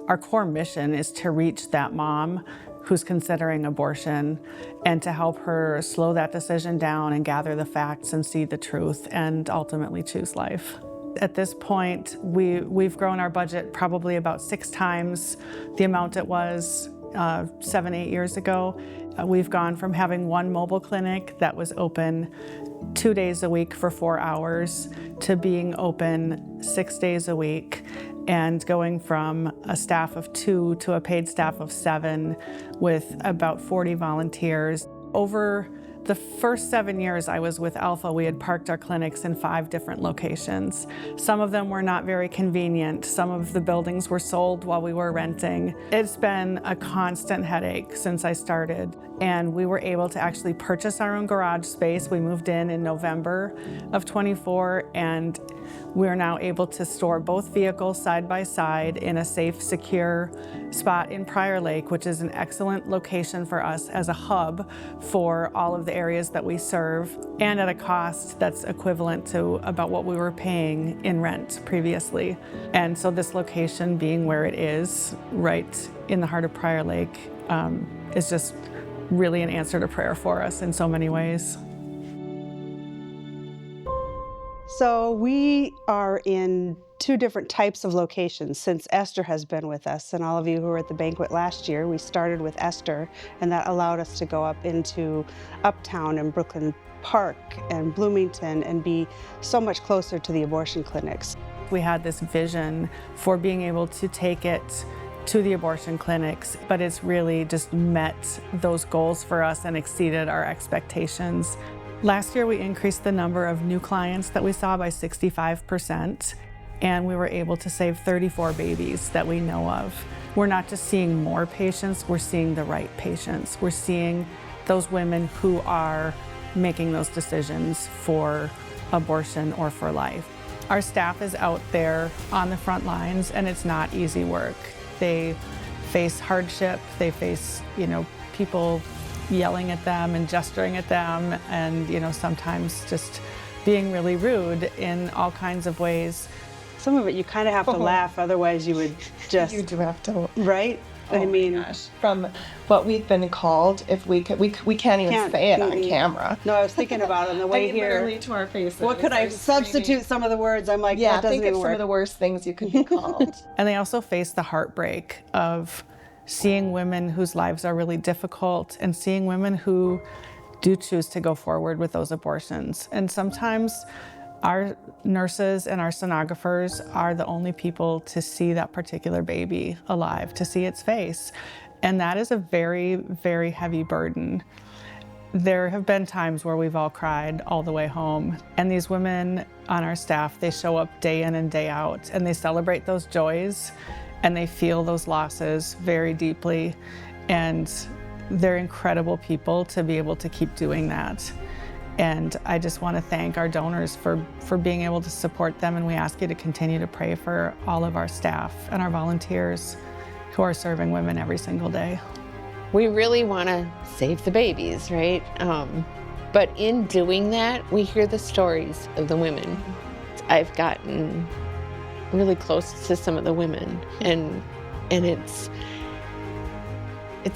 Our core mission is to reach that mom who's considering abortion and to help her slow that decision down and gather the facts and see the truth and ultimately choose life. At this point, we've grown our budget probably about 6 times the amount it was 7, 8 years ago. We've gone from having one mobile clinic that was open 2 days a week for 4 hours to being open 6 days a week, and going from a staff of 2 to a paid staff of 7 with about 40 volunteers. Over the first 7 years I was with Alpha, we had parked our clinics in 5 different locations. Some of them were not very convenient. Some of the buildings were sold while we were renting. It's been a constant headache since I started, and we were able to actually purchase our own garage space. We moved in November of 24, and we're now able to store both vehicles side by side in a safe, secure spot in Prior Lake, which is an excellent location for us as a hub for all of the areas that we serve, and at a cost that's equivalent to about what we were paying in rent previously. And so this location being where it is, right in the heart of Prior Lake, is just really an answer to prayer for us in so many ways. So we are in 2 different types of locations since Esther has been with us. And all of you who were at the banquet last year, we started with Esther, and that allowed us to go up into Uptown and Brooklyn Park and Bloomington and be so much closer to the abortion clinics. We had this vision for being able to take it to the abortion clinics, but it's really just met those goals for us and exceeded our expectations. Last year, we increased the number of new clients that we saw by 65%, and we were able to save 34 babies that we know of. We're not just seeing more patients, we're seeing the right patients. We're seeing those women who are making those decisions for abortion or for life. Our staff is out there on the front lines, and it's not easy work. They face hardship, they face, people yelling at them and gesturing at them, and sometimes just being really rude in all kinds of ways. Some of it you kind of have to laugh, otherwise you would just... You do have to. Right? Oh I mean, my gosh. From what we've been called, if we can't even say it on camera. No, I was thinking about it on the way here. Literally to our faces. What could I substitute some of the words? I'm like, yeah, that doesn't think even of work. some of the worst things you could be called. And they also face the heartbreak of seeing women whose lives are really difficult and seeing women who do choose to go forward with those abortions. And sometimes our nurses and our sonographers are the only people to see that particular baby alive, to see its face. And that is a very, very heavy burden. There have been times where we've all cried all the way home. And these women on our staff, they show up day in and day out, and they celebrate those joys, and they feel those losses very deeply. And they're incredible people to be able to keep doing that. And I just want to thank our donors for being able to support them, and we ask you to continue to pray for all of our staff and our volunteers who are serving women every single day. We really want to save the babies, right? But in doing that, we hear the stories of the women. I've gotten really close to some of the women, and it's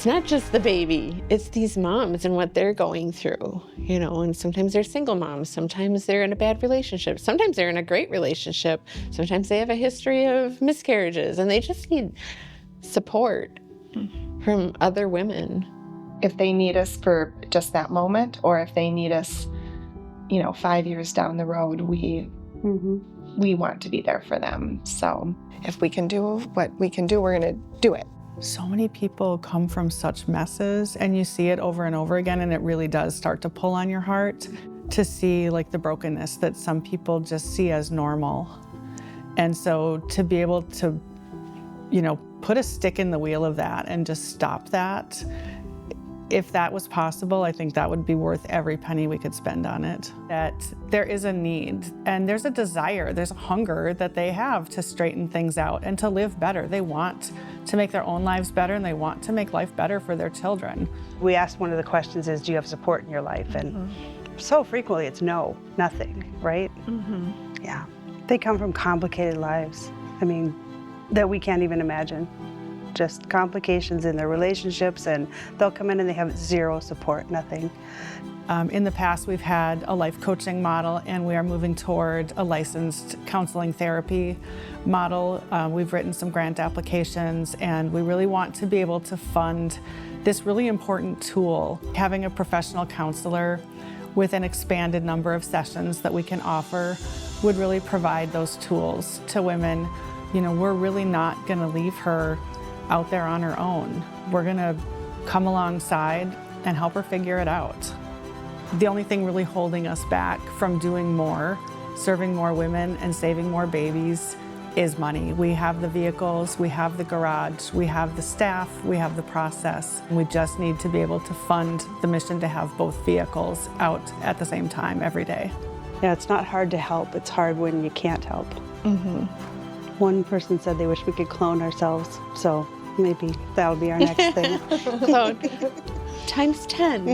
not just the baby, it's these moms and what they're going through, and sometimes they're single moms, sometimes they're in a bad relationship, sometimes they're in a great relationship, sometimes they have a history of miscarriages, and they just need support from other women. If they need us for just that moment, or if they need us, 5 years down the road, we want to be there for them. So if we can do what we can do, we're going to do it. So many people come from such messes, and you see it over and over again, and it really does start to pull on your heart to see the brokenness that some people just see as normal. And so to be able to, put a stick in the wheel of that and just stop that, if that was possible, I think that would be worth every penny we could spend on it. That there is a need, and there's a desire, there's a hunger that they have to straighten things out and to live better. They want to make their own lives better, and they want to make life better for their children. We asked, one of the questions is, do you have support in your life? And so frequently it's no, nothing, right? Yeah. They come from complicated lives, that we can't even imagine. just complications in their relationships, and they'll come in and they have zero support, nothing. In the past, we've had a life coaching model, and we are moving toward a licensed counseling therapy model. We've written some grant applications, and we really want to be able to fund this really important tool. Having a professional counselor with an expanded number of sessions that we can offer would really provide those tools to women. You know, we're really not going to leave her out there on her own. We're going to come alongside and help her figure it out. The only thing really holding us back from doing more, serving more women and saving more babies, is money. We have the vehicles, we have the garage, we have the staff, we have the process. We just need to be able to fund the mission to have both vehicles out at the same time every day. Yeah, it's not hard to help. It's hard when you can't help. Mm-hmm. One person said they wish we could clone ourselves, so maybe that'll be our next thing. So, times 10.